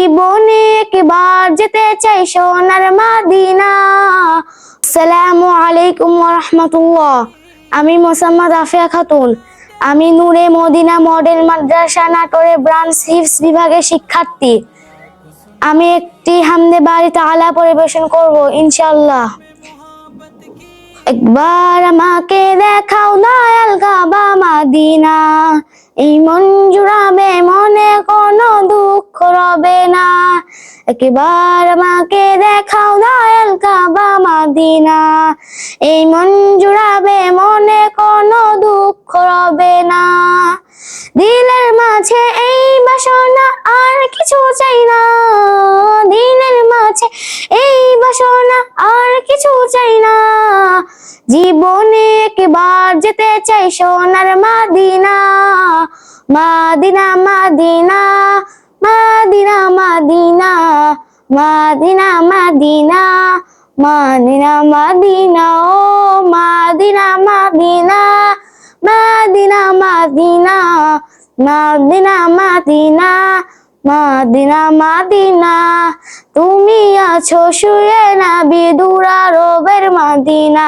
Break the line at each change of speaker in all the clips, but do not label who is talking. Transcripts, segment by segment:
জীবনে একবার যেতে চাই সোনার মদিনা। আসসালামু আলাইকুম ওয়া রাহমাতুল্লাহ। আমি মোসাম্মদ আফিয়া খাতুন। আমি নূরে মদিনা মডেল মাদ্রাসা নাটোরের ব্রাঞ্চ হিফজ বিভাগের শিক্ষার্থী। আমি একটি হামদে বাড়ি তাআলা পরিবেশন করব ইনশাআল্লাহ। একবার আমাকে দেখাও দয়াল কাবা মদিনা, এই মন জুড়াবে মনে কোনো দুঃখ রবে না। একবার আমাকে দেখাও দয়াল কাবা মদিনা, এই মন জুড়াবে মনে কোনো দুঃখ রবে না। দিলের মাঝে এই বাসনা আর কিছু চাই না, দিলের মাঝে এই বাসনা আর কিছু চাই না। জীবনে একবার যেতে চাই সোনার মদিনা, মদিনা মদিনা মদিনা মদিনা মদিনা মদিনা মদিনা মদিনা ও মদিনা মদিনা মদিনা মদিনা মদিনা মদিনা মদিনা মদিনা। তুমি আছো শুয়ে নবী দুরারবের মদিনা,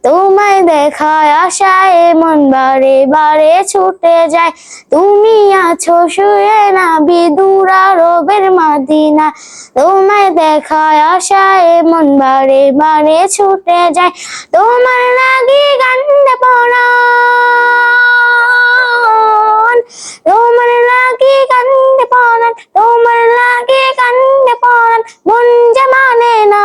তোমায় দেখায় আশায় মন বারে বারে ছুটে যায়। তুমি আছো শুয়ে নবী দুরারবের মদিনা, তোমায় দেখায় আশায় মন বারে বারে ছুটে যায়। তোমার লাগি কান্দে পরাণ, তোমার লাগি কান্দে পরাণ, তোমার লাগি কান্দে পরাণ, মন যে মানে না।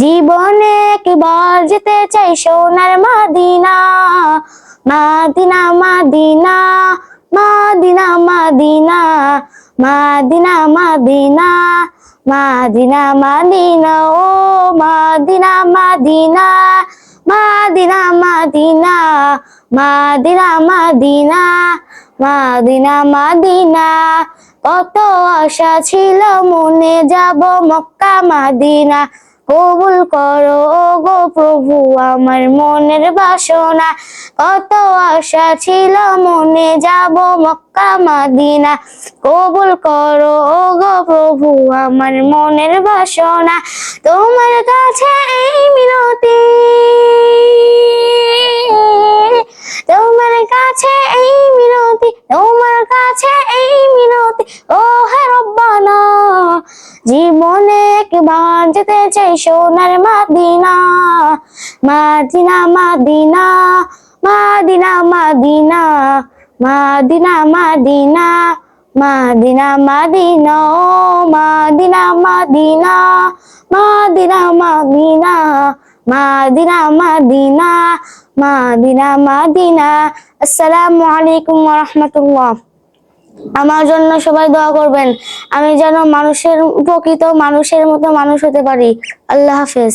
জীবনে একবার যেতে চাই সোনার মদিনা, মদিনা মদিনা মদিনা মদিনা মদিনা মদিনা মদিনা মদিনা ও মদিনা মদিনা মদিনা মদিনা মদিনা মদিনা মদিনা মদিনা। কত আশা ছিল মনে যাব মক্কা মদিনা, কবুল করো গো প্রভু আমার মনের বাসনা। কত আশা ছিল মনে যাব মক্কা মদিনা, কবুল করো গো প্রভু আমার মনের বাসনা। তোমার কাছে এই মিনতি, তোমার কাছে এই মিনতি, তোমার কাছে এই মিনতি ও হে রব্বানা। জীবনে একবার যেতে চাই সোনার মদিনা, মদিনা মদিনা মদিনা মদিনা মদিনা মদিনা মদিনা মদিনা ও মদিনা মদিনা মদিনা মদিনা মদিনা মদিনা মদিনা মদিনা। আসসালামু আলাইকুম ওয়া রাহমাতুল্লাহ। আমার জন্য সবাই দোয়া করবেন, আমি যেন মানুষের প্রকৃত মানুষের মতো মানুষ হতে পারি। আল্লাহ হাফেজ।